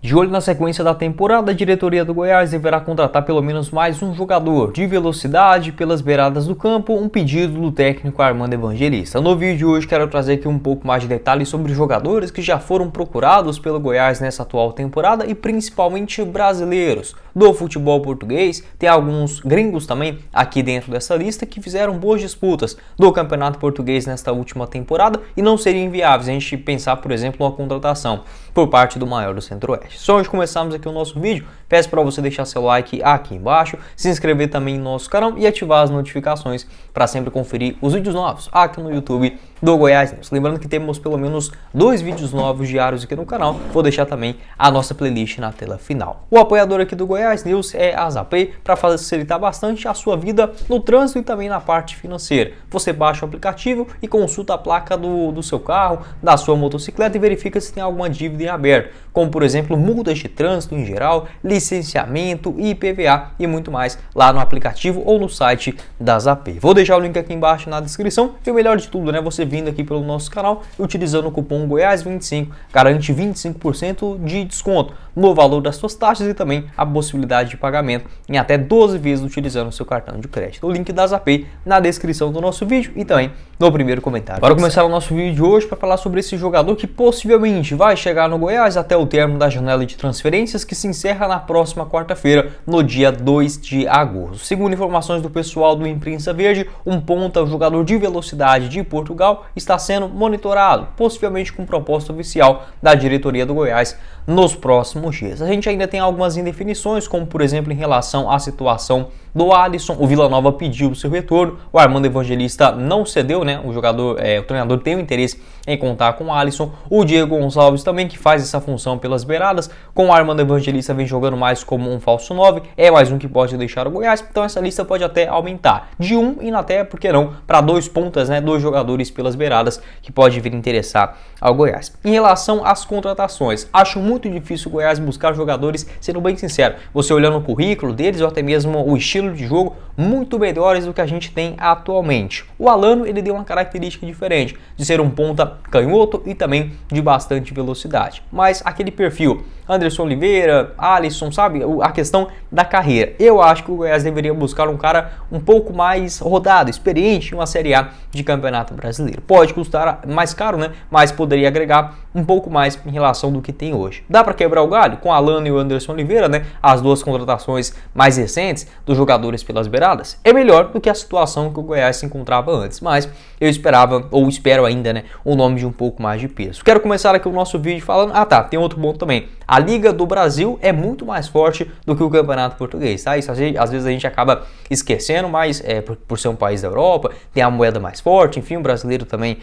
De olho na sequência da temporada, a diretoria do Goiás deverá contratar pelo menos mais um jogador de velocidade pelas beiradas do campo, um pedido do técnico Armando Evangelista. No vídeo de hoje quero trazer aqui um pouco mais de detalhes sobre jogadores que já foram procurados pelo Goiás nessa atual temporada e principalmente brasileiros do futebol português. Tem alguns gringos também aqui dentro dessa lista que fizeram boas disputas do Campeonato Português nesta última temporada e não seriam inviáveis a gente pensar, por exemplo, uma contratação por parte do maior do Centro-Oeste. Só antes de começarmos aqui o nosso vídeo, peço para você deixar seu like aqui embaixo, se inscrever também no nosso canal e ativar as notificações para sempre conferir os vídeos novos aqui no YouTube do Goiás News. Lembrando que temos pelo menos 2 vídeos novos diários aqui no canal, vou deixar também a nossa playlist na tela final. O apoiador aqui do Goiás News é a Zapay, para facilitar bastante a sua vida no trânsito e também na parte financeira. Você baixa o aplicativo e consulta a placa do seu carro, da sua motocicleta e verifica se tem alguma dívida em aberto, como por exemplo multas de trânsito em geral, licenciamento, IPVA e muito mais lá no aplicativo ou no site da Zapay. Vou deixar o link aqui embaixo na descrição e o melhor de tudo, né, você vindo aqui pelo nosso canal utilizando o cupom Goiás25 garante 25% de desconto no valor das suas taxas e também a possibilidade de pagamento em até 12 vezes utilizando o seu cartão de crédito. O link da Zapay na descrição do nosso vídeo e também no primeiro comentário. Bora começar o nosso vídeo de hoje para falar sobre esse jogador que possivelmente vai chegar no Goiás até o término da janela de transferências que se encerra na próxima quarta-feira, no dia 2 de agosto. Segundo informações do pessoal do Imprensa Verde, um ponta, um jogador de velocidade de Portugal, está sendo monitorado, possivelmente com proposta oficial da diretoria do Goiás nos próximos dias. A gente ainda tem algumas indefinições, como por exemplo em relação à situação do Alisson. O Vila Nova pediu o seu retorno, o Armando Evangelista não cedeu, né? O treinador tem o interesse em contar com o Alisson. O Diego Gonçalves também, que faz essa função pelas beiradas, com o Armando Evangelista vem jogando mais como um falso 9, é mais um que pode deixar o Goiás, então essa lista pode até aumentar de um e até, por que não, para 2 pontas, né? 2 jogadores pelas beiradas que pode vir interessar ao Goiás. Em relação às contratações, acho muito difícil o Goiás buscar jogadores, sendo bem sincero, você olhando o currículo deles ou até mesmo o estilo de jogo, muito melhores do que a gente tem atualmente. O Alano, ele deu uma característica diferente, de ser um ponta canhoto e também de bastante velocidade, mas aquele perfil Anderson Oliveira, Alisson, sabe, a questão da carreira, eu acho que o Goiás deveria buscar um cara um pouco mais rodado, experiente em uma Série A de Campeonato Brasileiro. Pode custar mais caro, né, mas poderia agregar um pouco mais em relação do que tem hoje. Dá para quebrar o galho com o Alano e o Anderson Oliveira, né, as 2 contratações mais recentes dos jogadores pelas beiradas, é melhor do que a situação que o Goiás se encontrava antes, mas eu esperava, ou espero ainda, né, um nome de um pouco mais de peso. Quero começar aqui o nosso vídeo falando, tem outro ponto também, a Liga do Brasil é muito mais forte do que o Campeonato Português, tá? Isso às vezes a gente acaba esquecendo, mas por ser um país da Europa, tem a moeda mais forte, enfim, o brasileiro também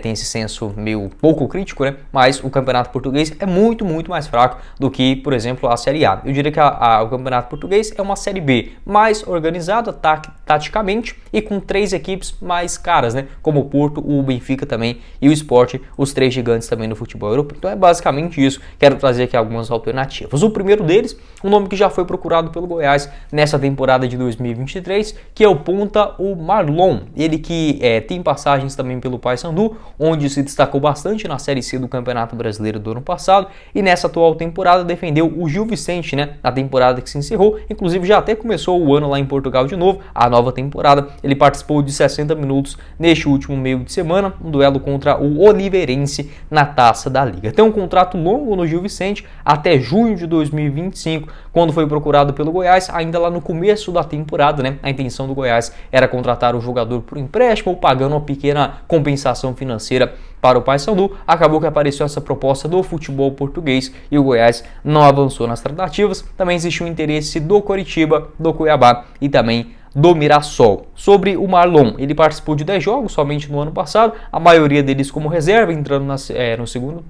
tem esse senso meio pouco crítico, né? Mas o Campeonato Português é muito mais fraco do que, por exemplo, a Série A. Eu diria que o Campeonato Português é uma Série B mais organizada taticamente e com 3 equipes mais caras, né? Como o Porto, o Benfica também e o Sport, os 3 gigantes também no futebol europeu. Então é basicamente isso. Quero trazer aqui algumas alternativas. O primeiro deles, um nome que já foi procurado pelo Goiás nessa temporada de 2023, que é o ponta, o Marlon. Ele que tem passagens também pelo Paysandu, onde se destacou bastante na Série C do Campeonato Brasileiro do ano passado e nessa atual temporada defendeu o Gil Vicente, né? Na temporada que se encerrou, inclusive já até começou o ano lá em Portugal de novo, a nova temporada. Ele participou de 60 minutos neste último meio de semana, um duelo contra o Oliveirense na Taça da Liga. Tem um contrato longo no Gil Vicente até junho de 2025, quando foi procurado pelo Goiás, ainda lá no começo da temporada, né? A intenção do Goiás era contratar o jogador por empréstimo ou pagando uma pequena compensação financeira para o Paysandu. Acabou que apareceu essa proposta do futebol português e o Goiás não avançou nas tratativas. Também existiu um interesse do Coritiba, do Cuiabá e também do Mirassol. Sobre o Marlon, ele participou de 10 jogos somente no ano passado, a maioria deles como reserva, entrando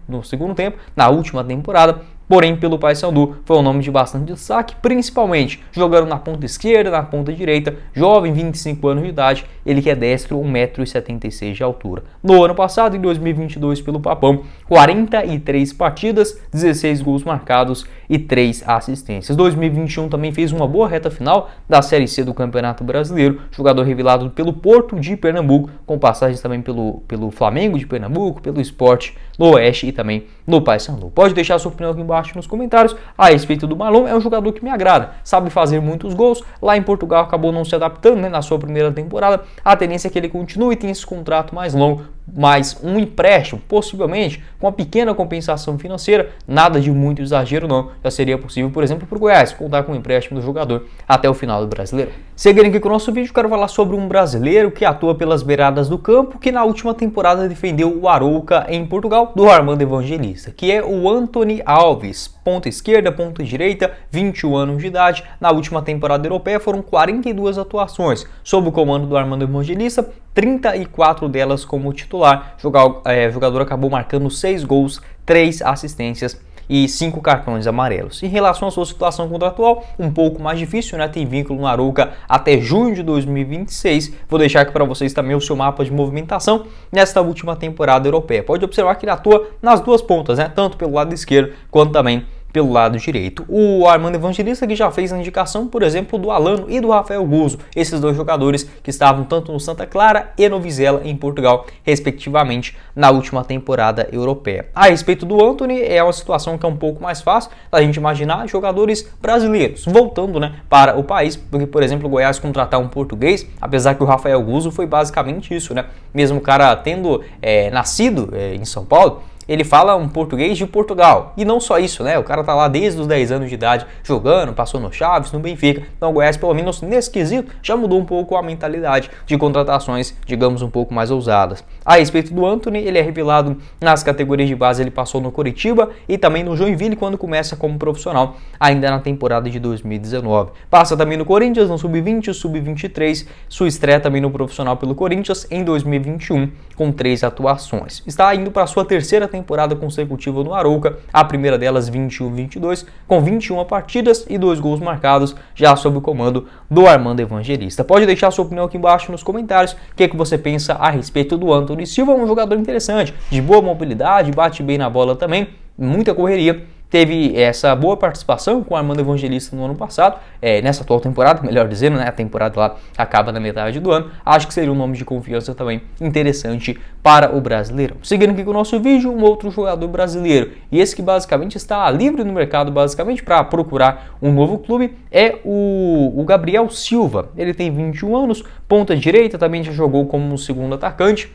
no segundo tempo, na última temporada. Porém, pelo Paysandu foi um nome de bastante destaque, principalmente jogando na ponta esquerda, na ponta direita, jovem, 25 anos de idade, ele que é destro, 1,76 m de altura. No ano passado, em 2022, pelo Papão, 43 partidas, 16 gols marcados e 3 assistências. 2021 também fez uma boa reta final da Série C do Campeonato Brasileiro, jogador revelado pelo Porto de Pernambuco, com passagens também pelo Flamengo de Pernambuco, pelo Sport no Oeste e também no Paysandu. Pode deixar sua opinião aqui embaixo embaixo nos comentários a respeito do Marlon. É um jogador que me agrada, sabe fazer muitos gols. Lá em Portugal acabou não se adaptando, né, na sua primeira temporada. A tendência é que ele continue e tenha esse contrato mais longo, mais um empréstimo, possivelmente com uma pequena compensação financeira, nada de muito exagero não. Já seria possível, por exemplo, para o Goiás contar com o empréstimo do jogador até o final do Brasileiro. Seguindo aqui com o nosso vídeo, quero falar sobre um brasileiro que atua pelas beiradas do campo, que na última temporada defendeu o Arouca em Portugal, do Armando Evangelista, que é o Antony Alves, ponta esquerda, ponta direita, 21 anos de idade. Na última temporada europeia foram 42 atuações sob o comando do Armando Evangelista, 34 delas como titular. O jogador acabou marcando 6 gols, 3 assistências e 5 cartões amarelos. Em relação à sua situação contratual, um pouco mais difícil, né? Tem vínculo no Arouca até junho de 2026. Vou deixar aqui para vocês também o seu mapa de movimentação nesta última temporada europeia. Pode observar que ele atua nas duas pontas, né? Tanto pelo lado esquerdo quanto também pelo lado direito. O Armando Evangelista que já fez a indicação, por exemplo, do Alano e do Rafael Guzzo, esses dois jogadores que estavam tanto no Santa Clara e no Vizela em Portugal, respectivamente, na última temporada europeia. A respeito do Antony, é uma situação que é um pouco mais fácil da gente imaginar jogadores brasileiros voltando, né, para o país, porque, por exemplo, o Goiás contratar um português, apesar que o Rafael Guzzo foi basicamente isso, né, mesmo o cara tendo nascido em São Paulo, ele fala um português de Portugal. E não só isso, né? O cara tá lá desde os 10 anos de idade jogando, passou no Chaves, no Benfica. Então o Goiás, pelo menos nesse quesito, já mudou um pouco a mentalidade de contratações, digamos, um pouco mais ousadas. A respeito do Antony, ele é revelado nas categorias de base, ele passou no Coritiba e também no Joinville quando começa como profissional, ainda na temporada de 2019. Passa também no Corinthians, no Sub-20, Sub-23, sua estreia também no profissional pelo Corinthians em 2021, com 3 atuações. Está indo para sua terceira temporada consecutiva no Arouca, a primeira delas 21-22, com 21 partidas e 2 gols marcados, já sob o comando do Armando Evangelista. Pode deixar sua opinião aqui embaixo nos comentários, o que você pensa a respeito do Antony Silva, um jogador interessante, de boa mobilidade, bate bem na bola também, muita correria. Teve essa boa participação com o Armando Evangelista no ano passado, nessa atual temporada, melhor dizendo, né? A temporada lá acaba na metade do ano. Acho que seria um nome de confiança também interessante para o brasileiro. Seguindo aqui com o nosso vídeo, um outro jogador brasileiro, e esse que basicamente está livre no mercado, basicamente para procurar um novo clube, é o Gabriel Silva. Ele tem 21 anos, ponta direita, também já jogou como um segundo atacante.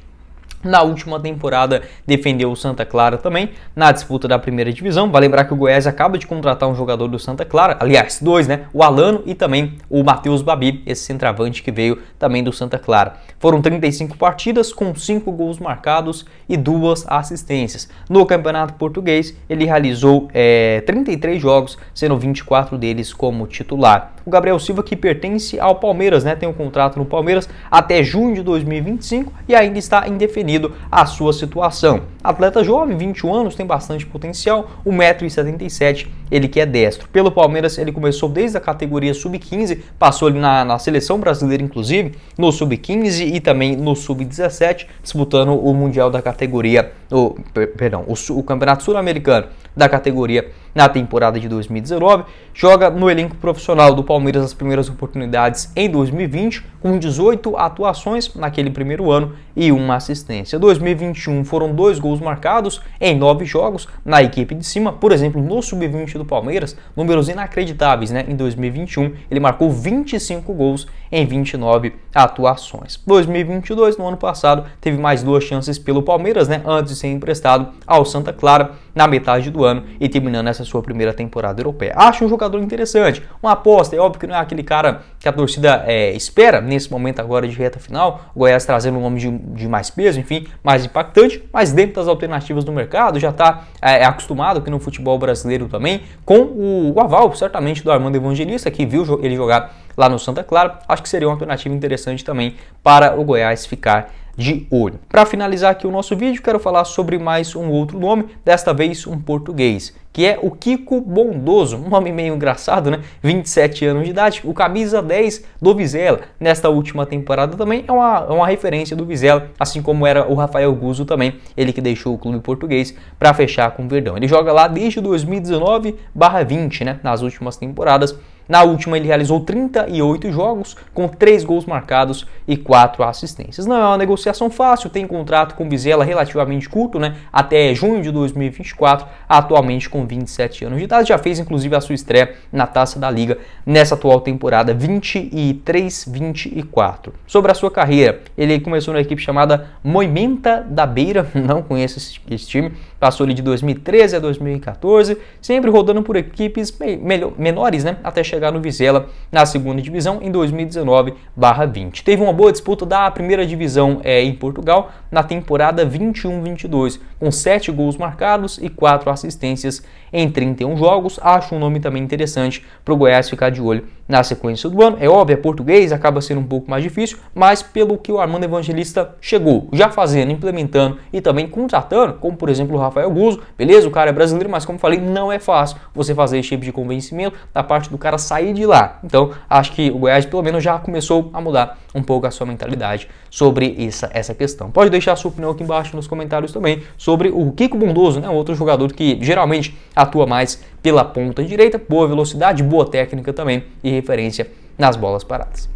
Na última temporada defendeu o Santa Clara também na disputa da primeira divisão. Vai lembrar que o Goiás acaba de contratar um jogador do Santa Clara, aliás, 2, né? O Alano e também o Matheus Babi, esse centroavante que veio também do Santa Clara. Foram 35 partidas com 5 gols marcados e 2 assistências. No Campeonato Português, ele realizou 33 jogos, sendo 24 deles como titular. O Gabriel Silva que pertence ao Palmeiras, né? Tem um contrato no Palmeiras até junho de 2025 e ainda está indefinido a sua situação. Atleta jovem, 21 anos, tem bastante potencial, 1,77 m, ele que é destro. Pelo Palmeiras, ele começou desde a categoria Sub-15, passou ali na seleção brasileira, inclusive, no Sub-15 e também no Sub-17, disputando o Mundial da categoria, o Campeonato Sul-Americano da categoria na temporada de 2019, joga no elenco profissional do Palmeiras as primeiras oportunidades em 2020, com 18 atuações naquele primeiro ano e 1 assistência. 2021 foram 2 gols marcados em 9 jogos na equipe de cima, por exemplo, no Sub-20 do Palmeiras, números inacreditáveis, né? Em 2021 ele marcou 25 gols em 29 atuações. 2022, no ano passado, teve mais 2 chances pelo Palmeiras, né? Antes de ser emprestado ao Santa Clara na metade do ano e terminando essa sua primeira temporada europeia. Acho um jogador interessante, uma aposta. É óbvio que não é aquele cara que a torcida espera nesse momento agora de reta final, o Goiás trazendo um nome de mais peso, enfim, mais impactante, mas dentro das alternativas do mercado, já está acostumado aqui no futebol brasileiro também, com o aval, certamente, do Armando Evangelista, que viu ele jogar lá no Santa Clara. Acho que seria uma alternativa interessante também para o Goiás ficar de olho. Para finalizar aqui o nosso vídeo, quero falar sobre mais um outro nome, desta vez um português, que é o Kiko Bondoso, um nome meio engraçado, né? 27 anos de idade, o camisa 10 do Vizela. Nesta última temporada também é uma referência do Vizela, assim como era o Rafael Guzzo também, ele que deixou o clube português para fechar com o Verdão. Ele joga lá desde 2019/20, né? Nas últimas temporadas, Na última ele realizou 38 jogos, com 3 gols marcados e 4 assistências. Não é uma negociação fácil, tem contrato com Vizela relativamente curto, né? Até junho de 2024, atualmente com 27 anos de idade. Já fez inclusive a sua estreia na Taça da Liga nessa atual temporada 23-24. Sobre a sua carreira, ele começou na equipe chamada Moimenta da Beira, não conheço esse time, passou ali de 2013 a 2014, sempre rodando por equipes menores, né, até chegar no Vizela na segunda divisão em 2019/20. Teve uma boa disputa da primeira divisão em Portugal na temporada 21-22, com 7 gols marcados e 4 assistências em 31 jogos. Acho um nome também interessante para o Goiás ficar de olho na sequência do ano. É óbvio, é português, acaba sendo um pouco mais difícil, mas pelo que o Armando Evangelista chegou, já fazendo, implementando e também contratando, como por exemplo o Rafael Guzzo, beleza, o cara é brasileiro, mas como falei, não é fácil você fazer esse tipo de convencimento da parte do cara sair de lá. Então, acho que o Goiás pelo menos já começou a mudar um pouco a sua mentalidade sobre essa questão. Pode deixar a sua opinião aqui embaixo nos comentários também sobre o Kiko Bondoso, né, outro jogador que geralmente atua mais pela ponta direita, boa velocidade, boa técnica também e referência nas bolas paradas.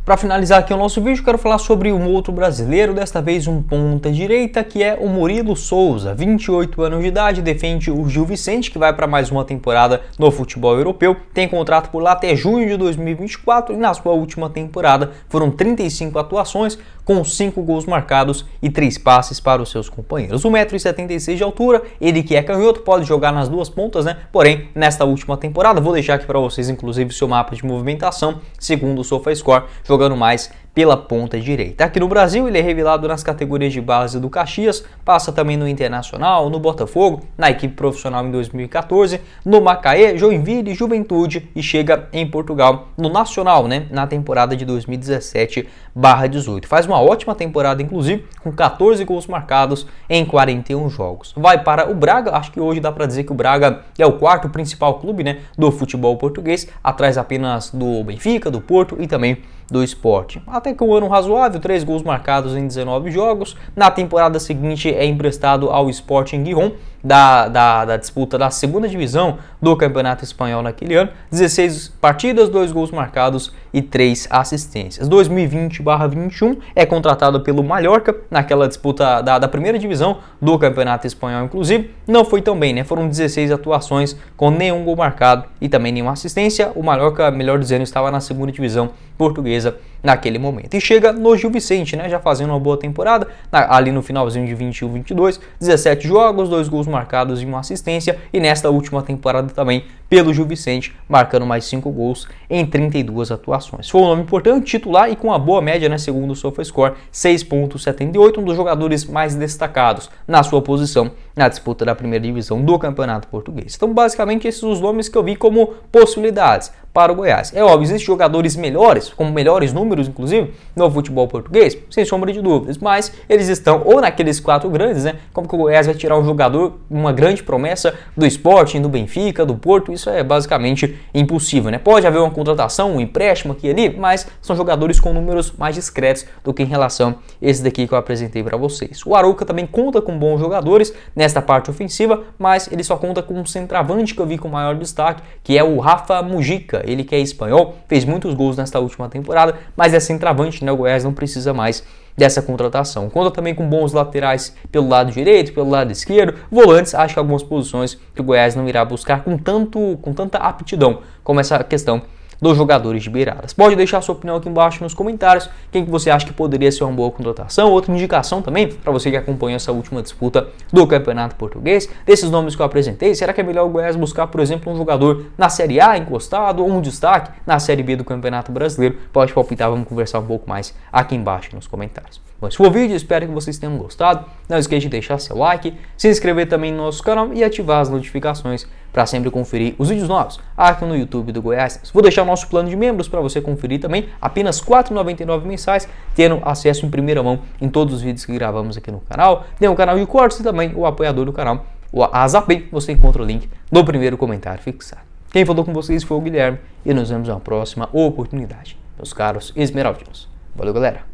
Para finalizar aqui o nosso vídeo, quero falar sobre um outro brasileiro, desta vez um ponta direita, que é o Murilo Souza, 28 anos de idade, defende o Gil Vicente, que vai para mais uma temporada no futebol europeu, tem contrato por lá até junho de 2024 e na sua última temporada foram 35 atuações, com 5 gols marcados e 3 passes para os seus companheiros. 1,76 m de altura, ele que é canhoto, pode jogar nas duas pontas, né? Porém, nesta última temporada, vou deixar aqui para vocês, inclusive, o seu mapa de movimentação, segundo o SofaScore, jogando mais pela ponta direita. Aqui no Brasil, ele é revelado nas categorias de base do Caxias, passa também no Internacional, no Botafogo, na equipe profissional em 2014, no Macaé, Joinville, Juventude e chega em Portugal no Nacional, né, na temporada de 2017/18. Faz uma ótima temporada, inclusive, com 14 gols marcados em 41 jogos. Vai para o Braga, acho que hoje dá para dizer que o Braga é o quarto principal clube, né, do futebol português, atrás apenas do Benfica, do Porto e também do Sport. Até que um ano razoável, 3 gols marcados em 19 jogos. Na temporada seguinte é emprestado ao Sporting Gijón da disputa da segunda divisão do Campeonato Espanhol naquele ano. 16 partidas, 2 gols marcados e 3 assistências. 2020/21 é contratado pelo Mallorca naquela disputa da primeira divisão do Campeonato Espanhol, inclusive. Não foi tão bem, né? Foram 16 atuações com nenhum gol marcado e também nenhuma assistência. O Mallorca, melhor dizendo, estava na segunda divisão portuguesa naquele momento. E chega no Gil Vicente, né? Já fazendo uma boa temporada, ali no finalzinho de 21/22, 17 jogos, 2 gols marcados e uma assistência, e nesta última temporada também pelo Gil Vicente, marcando mais 5 gols em 32 atuações. Foi um nome importante, titular e com uma boa média, né, segundo o SofaScore, 6,78, um dos jogadores mais destacados na sua posição na disputa da primeira divisão do Campeonato Português. Então, basicamente, esses são os nomes que eu vi como possibilidades para o Goiás. É óbvio, existem jogadores melhores, com melhores números, inclusive, no futebol português, sem sombra de dúvidas, mas eles estão ou naqueles 4 grandes, né? Como que o Goiás vai tirar um jogador, uma grande promessa do Sporting, do Benfica, do Porto? Isso é basicamente impossível, né? Pode haver uma contratação, um empréstimo aqui e ali, mas são jogadores com números mais discretos do que em relação a esse daqui que eu apresentei para vocês. O Arouca também conta com bons jogadores nesta parte ofensiva, mas ele só conta com um centroavante que eu vi com maior destaque, que é o Rafa Mujica. Ele que é espanhol, fez muitos gols nesta última temporada, mas é centroavante, né? O Goiás não precisa mais dessa contratação. Conta também com bons laterais pelo lado direito, pelo lado esquerdo, volantes, acho que algumas posições que o Goiás não irá buscar com tanta aptidão como essa questão dos jogadores de beiradas. Pode deixar sua opinião aqui embaixo nos comentários, quem que você acha que poderia ser uma boa contratação, outra indicação também para você que acompanhou essa última disputa do Campeonato Português, desses nomes que eu apresentei. Será que é melhor o Goiás buscar, por exemplo, um jogador na Série A encostado ou um destaque na Série B do Campeonato Brasileiro? Pode palpitar, vamos conversar um pouco mais aqui embaixo nos comentários. Bom, esse foi o vídeo, espero que vocês tenham gostado. Não esqueça de deixar seu like, se inscrever também no nosso canal e ativar as notificações para sempre conferir os vídeos novos aqui no YouTube do Goiás. Vou deixar o nosso plano de membros para você conferir também, apenas R$ 4,99 mensais, tendo acesso em primeira mão em todos os vídeos que gravamos aqui no canal. Tem o canal de cortes e também o apoiador do canal, o Azapay. Você encontra o link no primeiro comentário fixado. Quem falou com vocês foi o Guilherme e nos vemos na próxima oportunidade, meus caros esmeraldinos. Valeu, galera!